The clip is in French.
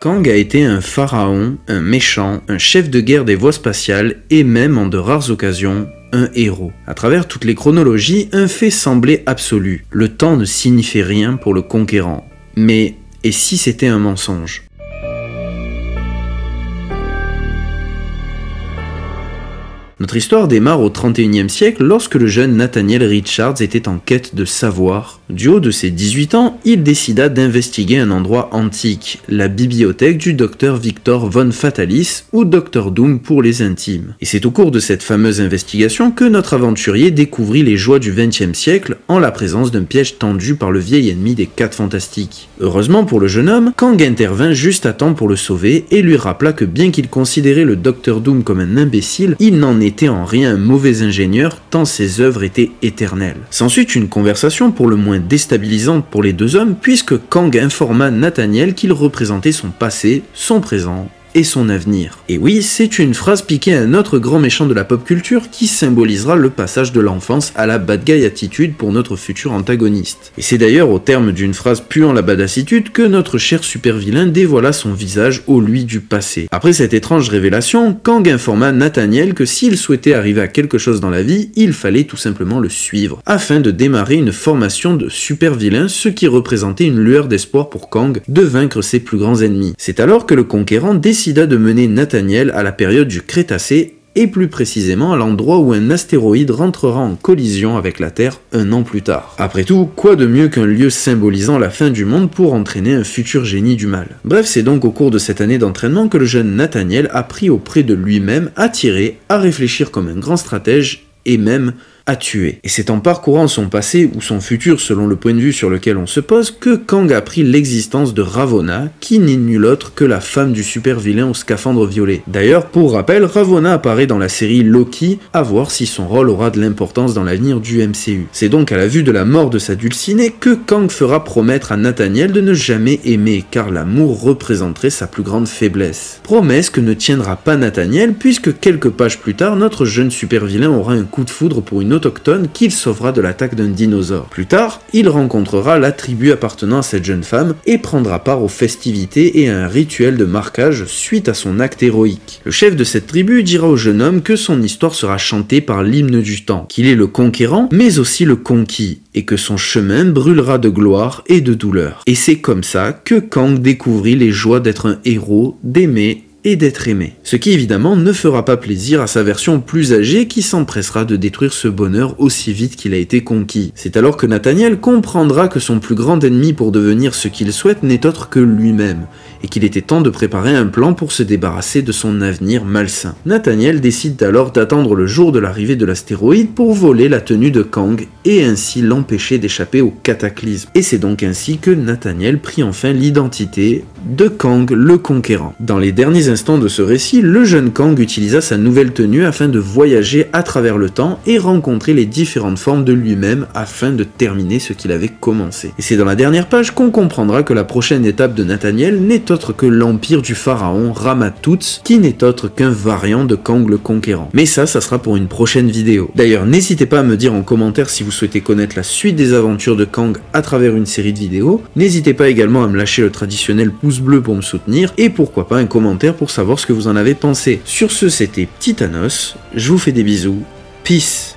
Kang a été un pharaon, un méchant, un chef de guerre des voies spatiales et même, en de rares occasions, un héros. À travers toutes les chronologies, un fait semblait absolu. Le temps ne signifiait rien pour le conquérant. Mais, et si c'était un mensonge ? Notre histoire démarre au XXIe siècle lorsque le jeune Nathaniel Richards était en quête de savoir. Du haut de ses 18 ans, il décida d'investiguer un endroit antique, la bibliothèque du docteur Victor von Fatalis, ou Dr Doom pour les intimes. Et c'est au cours de cette fameuse investigation que notre aventurier découvrit les joies du XXe siècle en la présence d'un piège tendu par le vieil ennemi des 4 Fantastiques. Heureusement pour le jeune homme, Kang intervint juste à temps pour le sauver et lui rappela que bien qu'il considérait le Dr Doom comme un imbécile, il n'en était en rien un mauvais ingénieur tant ses œuvres étaient éternelles. S'ensuit une conversation pour le moins déstabilisante pour les deux hommes puisque Kang informa Nathaniel qu'il représentait son passé, son présent et son avenir. Et oui, c'est une phrase piquée à un autre grand méchant de la pop culture qui symbolisera le passage de l'enfance à la bad guy attitude pour notre futur antagoniste. Et c'est d'ailleurs au terme d'une phrase puant la badassitude que notre cher super vilain dévoila son visage au lui du passé. Après cette étrange révélation, Kang informa Nathaniel que s'il souhaitait arriver à quelque chose dans la vie, il fallait tout simplement le suivre, afin de démarrer une formation de super vilain, ce qui représentait une lueur d'espoir pour Kang de vaincre ses plus grands ennemis. C'est alors que le conquérant décida de mener Nathaniel à la période du Crétacé et plus précisément à l'endroit où un astéroïde rentrera en collision avec la Terre un an plus tard. Après tout, quoi de mieux qu'un lieu symbolisant la fin du monde pour entraîner un futur génie du mal? Bref, c'est donc au cours de cette année d'entraînement que le jeune Nathaniel apprit auprès de lui-même à tirer, à réfléchir comme un grand stratège et même à tuer. Et c'est en parcourant son passé ou son futur selon le point de vue sur lequel on se pose que Kang apprit l'existence de Ravonna, qui n'est nulle autre que la femme du super vilain au scaphandre violet. D'ailleurs, pour rappel, Ravonna apparaît dans la série Loki, à voir si son rôle aura de l'importance dans l'avenir du MCU. C'est donc à la vue de la mort de sa dulcinée que Kang fera promettre à Nathaniel de ne jamais aimer, car l'amour représenterait sa plus grande faiblesse. Promesse que ne tiendra pas Nathaniel, puisque quelques pages plus tard, notre jeune super vilain aura un coup de foudre pour une autochtone qu'il sauvera de l'attaque d'un dinosaure. Plus tard, il rencontrera la tribu appartenant à cette jeune femme et prendra part aux festivités et à un rituel de marquage suite à son acte héroïque. Le chef de cette tribu dira au jeune homme que son histoire sera chantée par l'hymne du temps, qu'il est le conquérant mais aussi le conquis, et que son chemin brûlera de gloire et de douleur. Et c'est comme ça que Kang découvrit les joies d'être un héros, d'aimer et d'être aimé. Ce qui évidemment ne fera pas plaisir à sa version plus âgée qui s'empressera de détruire ce bonheur aussi vite qu'il a été conquis. C'est alors que Nathaniel comprendra que son plus grand ennemi pour devenir ce qu'il souhaite n'est autre que lui-même, et qu'il était temps de préparer un plan pour se débarrasser de son avenir malsain. Nathaniel décide alors d'attendre le jour de l'arrivée de l'astéroïde pour voler la tenue de Kang et ainsi l'empêcher d'échapper au cataclysme. Et c'est donc ainsi que Nathaniel prit enfin l'identité de Kang le Conquérant. Dans les derniers instants de ce récit, le jeune Kang utilisa sa nouvelle tenue afin de voyager à travers le temps et rencontrer les différentes formes de lui-même afin de terminer ce qu'il avait commencé. Et c'est dans la dernière page qu'on comprendra que la prochaine étape de Nathaniel n'est autre que l'empire du pharaon Rama-Tut, qui n'est autre qu'un variant de Kang le Conquérant. Mais ça sera pour une prochaine vidéo. D'ailleurs, n'hésitez pas à me dire en commentaire si vous souhaitez connaître la suite des aventures de Kang à travers une série de vidéos. N'hésitez pas également à me lâcher le traditionnel pouce bleu pour me soutenir et pourquoi pas un commentaire pour savoir ce que vous en avez pensé. Sur ce, c'était Titanos, je vous fais des bisous, peace.